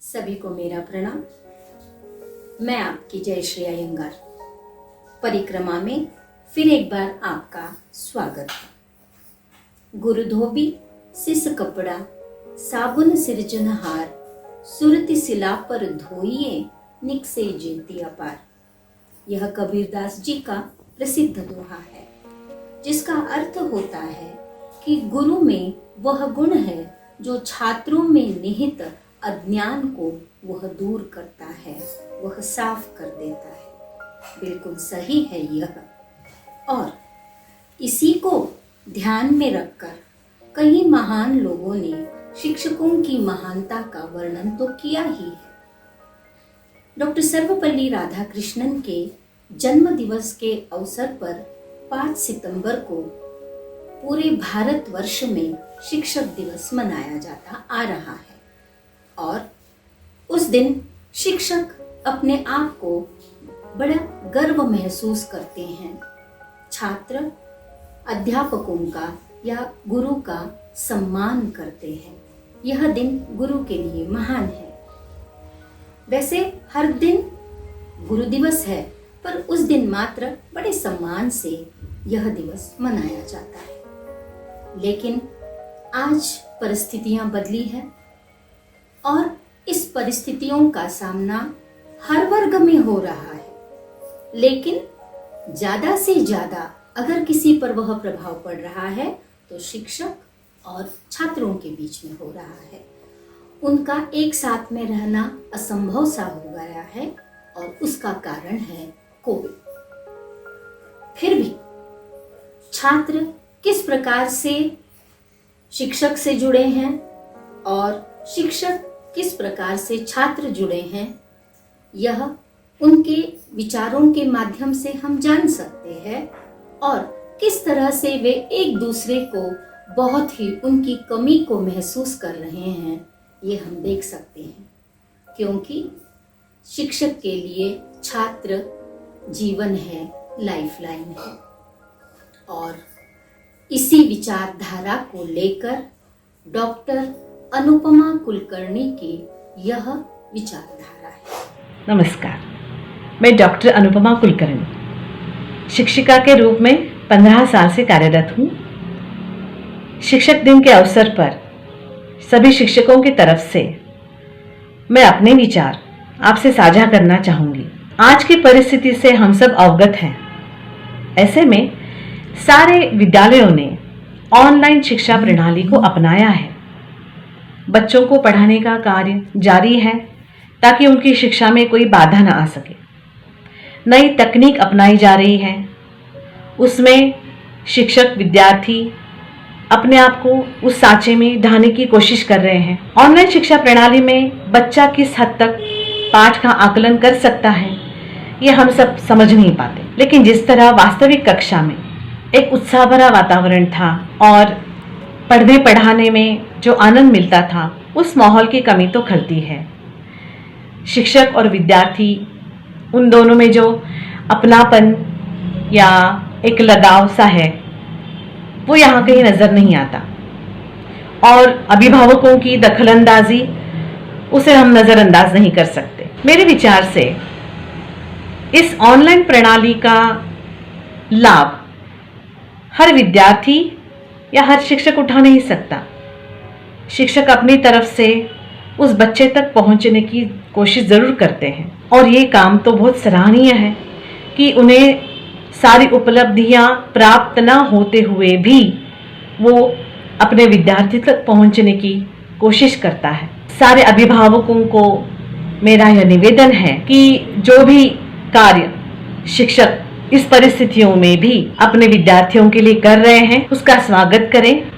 सभी को मेरा प्रणाम। मैं आपकी जयश्री अयंगार परिक्रमा में फिर एक बार आपका स्वागत है। गुरु धोबी सिस कपड़ा साबुन सिरजनहार, सुरति सिला पर धोइए निकसे जेती अपार। यह कबीरदास जी का प्रसिद्ध दोहा है, जिसका अर्थ होता है कि गुरु में वह गुण है जो छात्रों में निहित अज्ञान को वह दूर करता है, वह साफ कर देता है। बिल्कुल सही है यह। और इसी को ध्यान में रखकर कई महान लोगों ने शिक्षकों की महानता का वर्णन तो किया ही है। डॉक्टर सर्वपल्ली राधाकृष्णन के जन्म दिवस के अवसर पर 5 सितंबर को पूरे भारतवर्ष में शिक्षक दिवस मनाया जाता आ रहा है। और उस दिन शिक्षक अपने आप को बड़ा गर्व महसूस करते हैं। छात्र अध्यापकों का या गुरु का सम्मान करते हैं। यह दिन गुरु के लिए महान है। वैसे हर दिन गुरु दिवस है, पर उस दिन मात्र बड़े सम्मान से यह दिवस मनाया जाता है। लेकिन आज परिस्थितियां बदली हैं और इस परिस्थितियों का सामना हर वर्ग में हो रहा है। लेकिन ज्यादा से ज्यादा अगर किसी पर वह प्रभाव पड़ रहा है तो शिक्षक और छात्रों के बीच में हो रहा है। उनका एक साथ में रहना असंभव सा हो गया है और उसका कारण है कोविड। फिर भी छात्र किस प्रकार से शिक्षक से जुड़े हैं और शिक्षक किस प्रकार से छात्र जुड़े हैं, यह उनके विचारों के माध्यम से हम जान सकते हैं। और किस तरह से वे एक दूसरे को बहुत ही उनकी कमी को महसूस कर रहे हैं, ये हम देख सकते हैं। क्योंकि शिक्षक के लिए छात्र जीवन है, लाइफलाइन है। और इसी विचारधारा को लेकर डॉक्टर अनुपमा कुलकर्णी की यह विचारधारा है। नमस्कार, मैं डॉक्टर अनुपमा कुलकर्णी शिक्षिका के रूप में 15 साल से कार्यरत हूँ। शिक्षक दिन के अवसर पर सभी शिक्षकों की तरफ से मैं अपने विचार आपसे साझा करना चाहूँगी। आज की परिस्थिति से हम सब अवगत हैं। ऐसे में सारे विद्यालयों ने ऑनलाइन शिक्षा प्रणाली को अपनाया है। बच्चों को पढ़ाने का कार्य जारी है ताकि उनकी शिक्षा में कोई बाधा न आ सके। नई तकनीक अपनाई जा रही है, उसमें शिक्षक विद्यार्थी अपने आप को उस सांचे में ढाने की कोशिश कर रहे हैं। ऑनलाइन शिक्षा प्रणाली में बच्चा किस हद तक पाठ का आकलन कर सकता है, ये हम सब समझ नहीं पाते। लेकिन जिस तरह वास्तविक कक्षा में एक उत्साह भरा वातावरण था और पढ़ने पढ़ाने में जो आनंद मिलता था, उस माहौल की कमी तो खलती है। शिक्षक और विद्यार्थी उन दोनों में जो अपनापन या एक लगाव सा है, वो यहाँ कहीं नजर नहीं आता। और अभिभावकों की दखलंदाजी, उसे हम नजरअंदाज नहीं कर सकते। मेरे विचार से इस ऑनलाइन प्रणाली का लाभ हर विद्यार्थी या हर शिक्षक उठा नहीं सकता। शिक्षक अपनी तरफ से उस बच्चे तक पहुंचने की कोशिश जरूर करते हैं और ये काम तो बहुत सराहनीय है कि उन्हें सारी उपलब्धियां प्राप्त ना होते हुए भी वो अपने विद्यार्थी तक पहुंचने की कोशिश करता है। सारे अभिभावकों को मेरा यह निवेदन है कि जो भी कार्य शिक्षक इस परिस्थितियों में भी अपने विद्यार्थियों के लिए कर रहे हैं, उसका स्वागत करें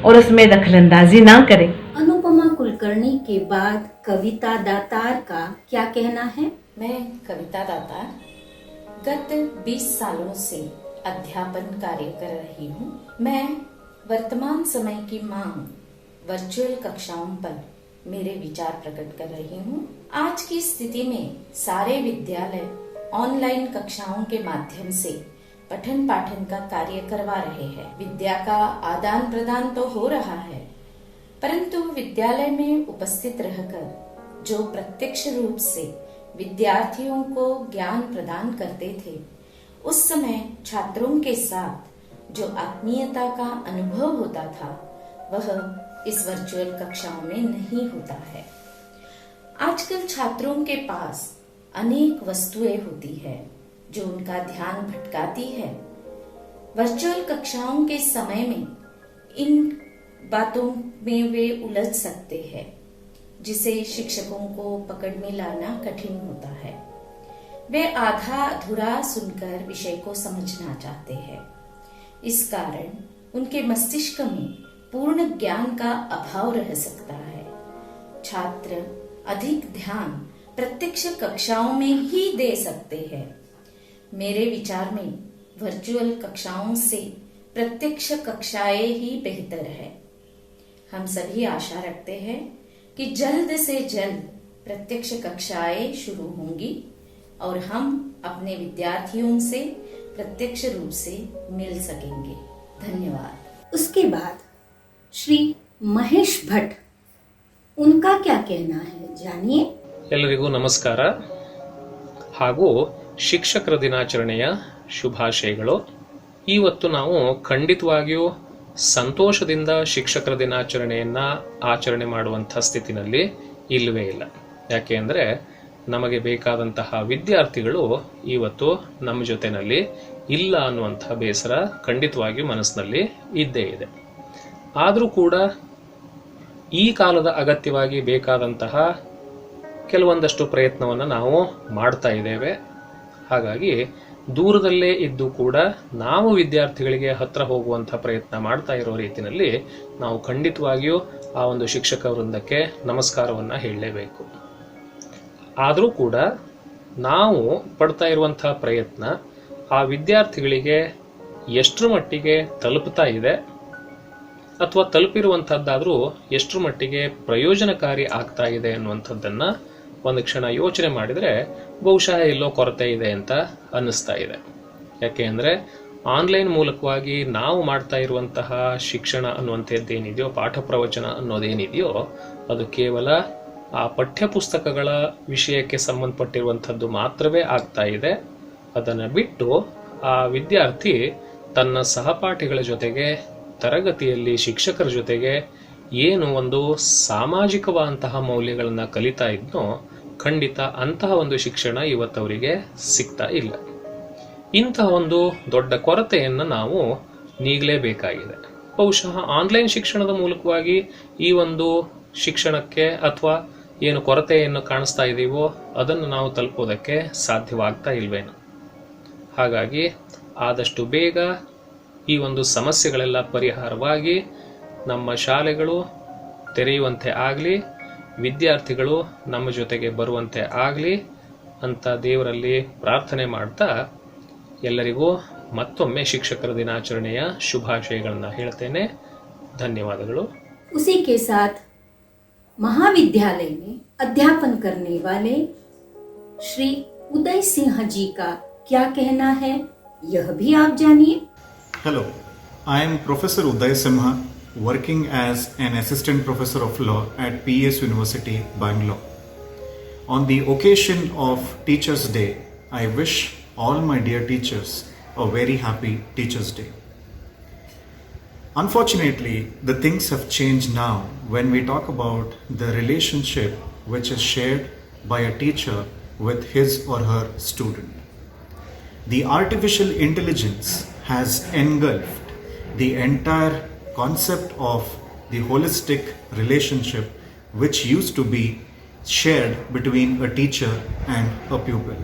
और उसमें दखलंदाजी ना करें। अनुपमा कुलकर्णी के बाद कविता दातार का क्या कहना है? मैं कविता दातार गत 20 सालों से अध्यापन कार्य कर रही हूँ। मैं वर्तमान समय की मांग वर्चुअल कक्षाओं पर मेरे विचार प्रकट कर रही हूँ। आज की स्थिति में सारे विद्यालय ऑनलाइन कक्षाओं के माध्यम से पठन पाठन का कार्य करवा रहे हैं। विद्या का आदान प्रदान तो हो रहा है, परंतु विद्यालय में उपस्थित रहकर जो प्रत्यक्ष रूप से विद्यार्थियों को ज्ञान प्रदान करते थे, उस समय छात्रों के साथ जो आत्मीयता का अनुभव होता था वह इस वर्चुअल कक्षाओं में नहीं होता है। आजकल छात्रों के पास अनेक वस्तुएं होती है जो उनका ध्यान भटकाती है। वर्चुअल कक्षाओं के समय में इन बातों में वे उलझ सकते हैं, जिसे शिक्षकों को पकड़ में लाना कठिन होता है। वे आधा अधूरा सुनकर विषय को समझना चाहते हैं। इस कारण उनके मस्तिष्क में पूर्ण ज्ञान का अभाव रह सकता है। छात्र अधिक ध्यान प्रत्यक्ष कक्षाओं में ही दे सकते हैं। मेरे विचार में वर्चुअल कक्षाओं से प्रत्यक्ष कक्षाएं ही बेहतर है। हम सभी आशा रखते हैं कि जल्द से जल्द प्रत्यक्ष कक्षाएं शुरू होंगी और हम अपने विद्यार्थियों से प्रत्यक्ष रूप से मिल सकेंगे। धन्यवाद। उसके बाद श्री महेश भट्ट, उनका क्या कहना है जानिए। ಎಲ್ಲರಿಗೂ ನಮಸ್ಕಾರ ಹಾಗೂ ಶಿಕ್ಷಕರ ದಿನಾಚರಣೆಯ ಶುಭಾಶಯಗಳು. ಇವತ್ತು ನಾವು ಖಂಡಿತವಾಗಿಯೂ ಸಂತೋಷದಿಂದ ಶಿಕ್ಷಕರ ದಿನಾಚರಣೆಯನ್ನ ಆಚರಣೆ ಮಾಡುವಂಥ ಸ್ಥಿತಿನಲ್ಲಿ ಇಲ್ಲವೇ ಇಲ್ಲ. ಯಾಕೆ ಅಂದರೆ ನಮಗೆ ಬೇಕಾದಂತಹ ವಿದ್ಯಾರ್ಥಿಗಳು ಇವತ್ತು ನಮ್ಮ ಜೊತೆನಲ್ಲಿ ಇಲ್ಲ ಅನ್ನುವಂಥ ಬೇಸರ ಖಂಡಿತವಾಗಿಯೂ ಮನಸ್ಸಿನಲ್ಲಿ ಇದ್ದೇ ಇದೆ. ಆದರೂ ಕೂಡ ಈ ಕಾಲದ ಅಗತ್ಯವಾಗಿ ಬೇಕಾದಂತಹ ಕೆಲವೊಂದಷ್ಟು ಪ್ರಯತ್ನವನ್ನು ನಾವು ಮಾಡ್ತಾ ಇದ್ದೇವೆ. ಹಾಗಾಗಿ ದೂರದಲ್ಲೇ ಇದ್ದು ಕೂಡ ನಾವು ವಿದ್ಯಾರ್ಥಿಗಳಿಗೆ ಹತ್ರ ಹೋಗುವಂಥ ಪ್ರಯತ್ನ ಮಾಡ್ತಾ ಇರೋ ರೀತಿಯಲ್ಲಿ ನಾವು ಖಂಡಿತವಾಗಿಯೂ ಆ ಒಂದು ಶಿಕ್ಷಕ ವೃಂದಕ್ಕೆ ನಮಸ್ಕಾರವನ್ನು ಹೇಳಲೇಬೇಕು. ಆದರೂ ಕೂಡ ನಾವು ಪಡ್ತಾ ಇರುವಂಥ ಪ್ರಯತ್ನ ಆ ವಿದ್ಯಾರ್ಥಿಗಳಿಗೆ ಎಷ್ಟರ ಮಟ್ಟಿಗೆ ತಲುಪ್ತಾ ಇದೆ ಅಥವಾ ತಲುಪಿರುವಂಥದ್ದಾದರೂ ಎಷ್ಟರ ಮಟ್ಟಿಗೆ ಪ್ರಯೋಜನಕಾರಿ ಆಗ್ತಾ ಇದೆ ಅನ್ನುವಂಥದ್ದನ್ನು ಒಂದು ಕ್ಷಣ ಯೋಚನೆ ಮಾಡಿದರೆ ಬಹುಶಃ ಎಲ್ಲೋ ಕೊರತೆ ಇದೆ ಅಂತ ಅನ್ನಿಸ್ತಾ ಇದೆ. ಯಾಕೆ ಅಂದರೆ ಆನ್ಲೈನ್ ಮೂಲಕವಾಗಿ ನಾವು ಮಾಡ್ತಾ ಇರುವಂತಹ ಶಿಕ್ಷಣ ಅನ್ನುವಂಥದ್ದೇನಿದೆಯೋ, ಪಾಠ ಪ್ರವಚನ ಅನ್ನೋದೇನಿದೆಯೋ, ಅದು ಕೇವಲ ಆ ಪಠ್ಯಪುಸ್ತಕಗಳ ವಿಷಯಕ್ಕೆ ಸಂಬಂಧಪಟ್ಟಿರುವಂಥದ್ದು ಮಾತ್ರವೇ ಆಗ್ತಾ ಇದೆ. ಅದನ್ನು ಬಿಟ್ಟು ಆ ವಿದ್ಯಾರ್ಥಿ ತನ್ನ ಸಹಪಾಠಿಗಳ ಜೊತೆಗೆ, ತರಗತಿಯಲ್ಲಿ ಶಿಕ್ಷಕರ ಜೊತೆಗೆ ಏನು ಒಂದು ಸಾಮಾಜಿಕವಾದಂತಹ ಮೌಲ್ಯಗಳನ್ನು ಕಲಿತಾ ಇದ್ನೋ, ಖಂಡಿತ ಅಂತಹ ಒಂದು ಶಿಕ್ಷಣ ಇವತ್ತವರಿಗೆ ಸಿಗ್ತಾ ಇಲ್ಲ. ಇಂತಹ ಒಂದು ದೊಡ್ಡ ಕೊರತೆಯನ್ನು ನಾವು ನೀಗಲೇಬೇಕಾಗಿದೆ. ಬಹುಶಃ ಆನ್ಲೈನ್ ಶಿಕ್ಷಣದ ಮೂಲಕವಾಗಿ ಈ ಒಂದು ಶಿಕ್ಷಣಕ್ಕೆ ಅಥವಾ ಏನು ಕೊರತೆಯನ್ನು ಕಾಣಿಸ್ತಾ ಇದ್ದೀವೋ ಅದನ್ನು ನಾವು ತಲುಪೋದಕ್ಕೆ ಸಾಧ್ಯವಾಗ್ತಾ ಇಲ್ವೇನೋ. ಹಾಗಾಗಿ ಆದಷ್ಟು ಬೇಗ ಈ ಒಂದು ಸಮಸ್ಯೆಗಳೆಲ್ಲ ಪರಿಹಾರವಾಗಿ ನಮ್ಮ ಶಾಲೆಗಳು ತೆರೆಯುವಂತೆ ಆಗಲಿ, ವಿದ್ಯಾರ್ಥಿಗಳು ನಮ್ಮ ಜೊತೆಗೆ ಬರುವಂತೆ ಆಗಲಿ ಅಂತ ದೇವರಲ್ಲಿ ಪ್ರಾರ್ಥನೆ ಮಾಡ್ತಾ ಎಲ್ಲರಿಗೂ ಮತ್ತೊಮ್ಮೆ ಶಿಕ್ಷಕರ ದಿನಾಚರಣೆಯ ಶುಭಾಶಯಗಳನ್ನು ಹೇಳ್ತೇನೆ. ಧನ್ಯವಾದಗಳು. उसी के साथ महाविद्यालय में अध्यापन करने वाले श्री उदय सिंह जी का क्या कहना है, यह भी आप जानिए। Hello, I am Professor Uday Simha, working as an Assistant Professor of Law at PS University, Bangalore. On the occasion of Teachers' Day, I wish all my dear teachers a very happy Teachers' Day. Unfortunately, the things have changed now when we talk about the relationship which is shared by a teacher with his or her student. The artificial intelligence has engulfed the entire concept of the holistic relationship which used to be shared between a teacher and a pupil.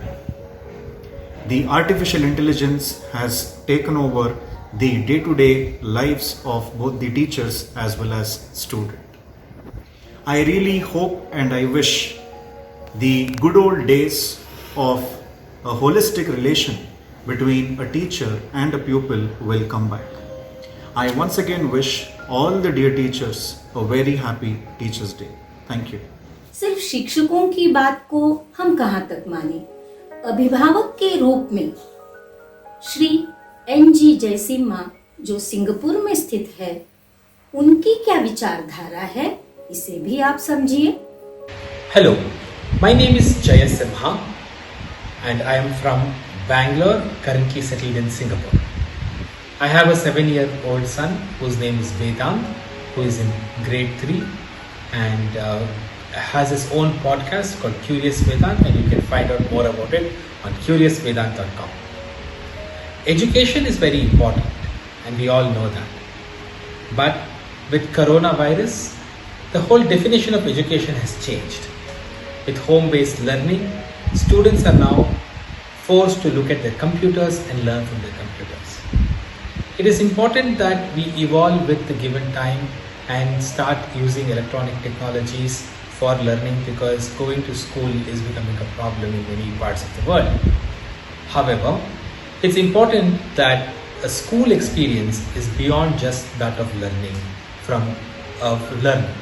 The artificial intelligence has taken over the day-to-day lives of both the teachers as well as students. I really hope and I wish the good old days of a holistic relation between a teacher and a pupil will come back. I once again wish all the dear teachers a very happy Teachers' Day. Thank you. सिर्फ शिक्षकों की बात को हम कहाँ तक माने, अभिभावक के रूप में श्री NG जयसिम्हा जो सिंगापुर में स्थित है, उनकी क्या विचारधारा है, इसे भी आप समझिए। Hello, my name is Jaya Simha and I am from Bangalore, currently settled in Singapore. I have a 7-year-old son whose name is Vedant, who is in grade 3 and has his own podcast called Curious Vedant, and you can find out more about it on curiousvedant.com. Education is very important and we all know that. But with coronavirus, the whole definition of education has changed. With home-based learning, students are now forced to look at their computers and learn from their computers. It is important that we evolve with the given time and start using electronic technologies for learning, because going to school is becoming a problem in many parts of the world. However, it's important that a school experience is beyond just that of learning learning.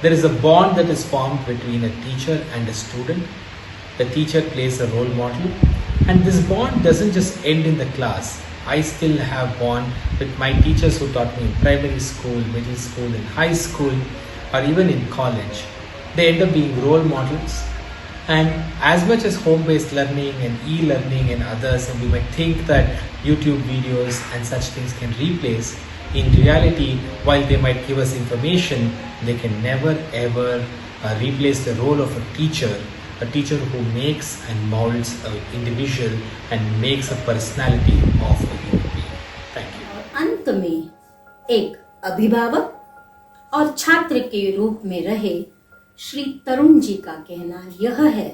There is a bond that is formed between a teacher and a student. The teacher plays a role model, and this bond doesn't just end in the class. I still have bond with my teachers who taught me in primary school, middle school, and high school, or even in college. They end up being role models. And as much as home-based learning and e-learning and others, and we might think that YouTube videos and such things can replace, in reality, while they might give us information, they can never ever replace the role of a teacher who makes and molds an individual and makes a personality of a human being. Thank you. और अंत में एक अभिभावक और छात्र के रूप में रहे श्री तरुण जी का कहना यह है।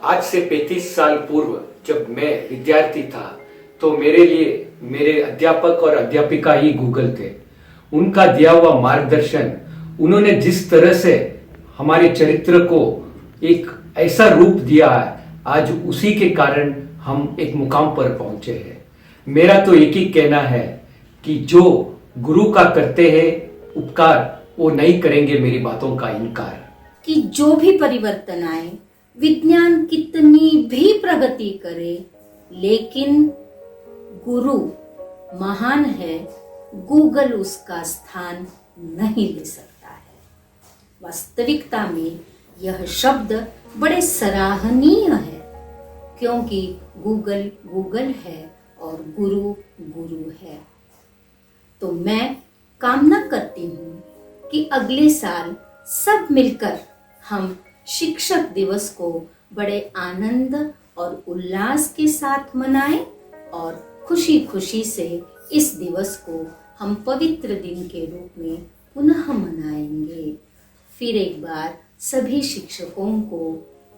आज से 35 साल पूर्व जब मैं विद्यार्थी था तो मेरे लिए मेरे अध्यापक और अध्यापिका ही गूगल थे। उनका दिया हुआ मार्गदर्शन, उन्होंने जिस तरह से हमारे चरित्र को एक ऐसा रूप दिया है, आज उसी के कारण हम एक मुकाम पर पहुंचे हैं। मेरा तो एक ही कहना है कि जो गुरु का करते हैं उपकार, वो नहीं करेंगे मेरी बातों का इनकार। कि जो भी परिवर्तन आए, विज्ञान कितनी भी प्रगति करे, लेकिन गुरु महान है, गूगल उसका स्थान नहीं ले सकता है। वास्तविकता में यह शब्द बड़े सराहनीय है, क्योंकि गूगल गूगल है और गुरु गुरु है। तो मैं कामना करती हूँ कि अगले साल सब मिलकर हम शिक्षक दिवस को बड़े आनंद और उल्लास के साथ मनाएं और खुशी खुशी से इस दिवस को हम पवित्र दिन के रूप में पुनः मनाएंगे। फिर एक बार सभी शिक्षकों को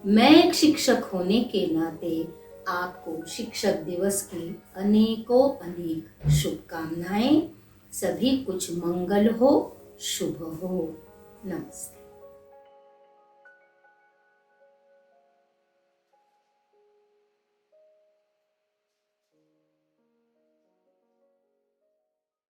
मैं एक शिक्षक होने के नाते आपको शिक्षक दिवस की अनेकों अनेक शुभकामनाएं। सभी कुछ मंगल हो, शुभ हो। नमस्ते।